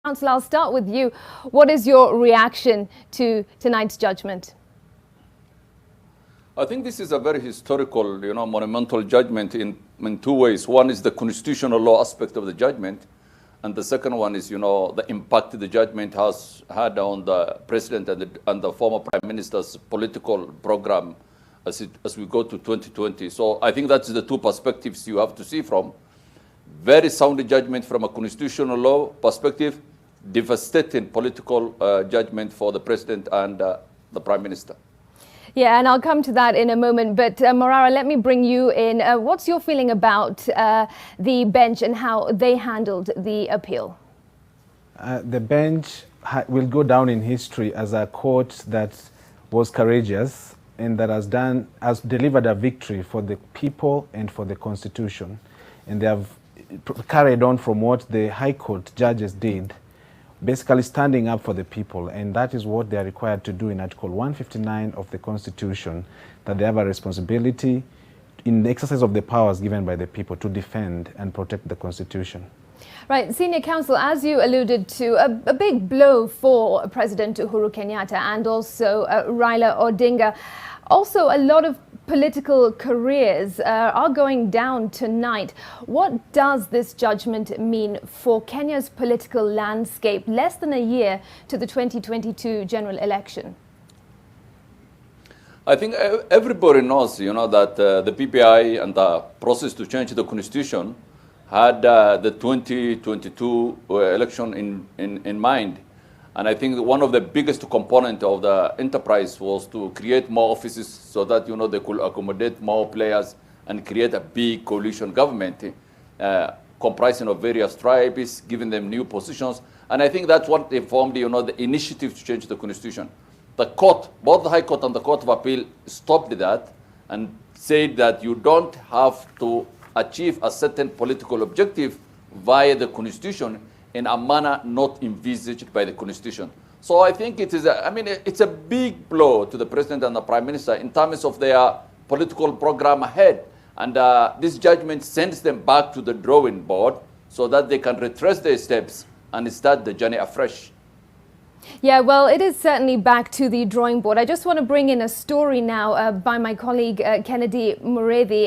Counsel, I'll start with you. What is your reaction to tonight's judgment? I think this is a very historical, monumental judgment in two ways. One is the constitutional law aspect of the judgment, and the second one is, the impact the judgment has had on the president and the former prime minister's political program as we go to 2020. So I think that's the two perspectives you have to see from. Very sound judgment from a constitutional law perspective, devastating political judgment for the president and the prime minister. Yeah, and I'll come to that in a moment. But Morara, let me bring you in. What's your feeling about the bench and how they handled the appeal? The bench will go down in history as a court that was courageous and that has delivered a victory for the people and for the Constitution. And they have carried on from what the High Court judges did, basically standing up for the people, and that is what they are required to do in Article 159 of the Constitution, that they have a responsibility in the exercise of the powers given by the people to defend and protect the Constitution. Right, Senior Counsel, as you alluded to, a big blow for President Uhuru Kenyatta and also Raila Odinga. Also, a lot of political careers are going down tonight. What does this judgment mean for Kenya's political landscape less than a year to the 2022 general election? I think everybody knows, that the PPI and the process to change the constitution had the 2022 election in mind. And I think one of the biggest components of the enterprise was to create more offices so that, they could accommodate more players and create a big coalition government comprising of various tribes, giving them new positions. And I think that's what informed, the initiative to change the constitution. The court, both the High Court and the Court of Appeal, stopped that and said that you don't have to achieve a certain political objective via the constitution in a manner not envisaged by the Constitution. So I think it is, it's a big blow to the President and the Prime Minister in terms of their political program ahead. And this judgment sends them back to the drawing board so that they can retrace their steps and start the journey afresh. Yeah, well, it is certainly back to the drawing board. I just want to bring in a story now by my colleague Kennedy Mureithi.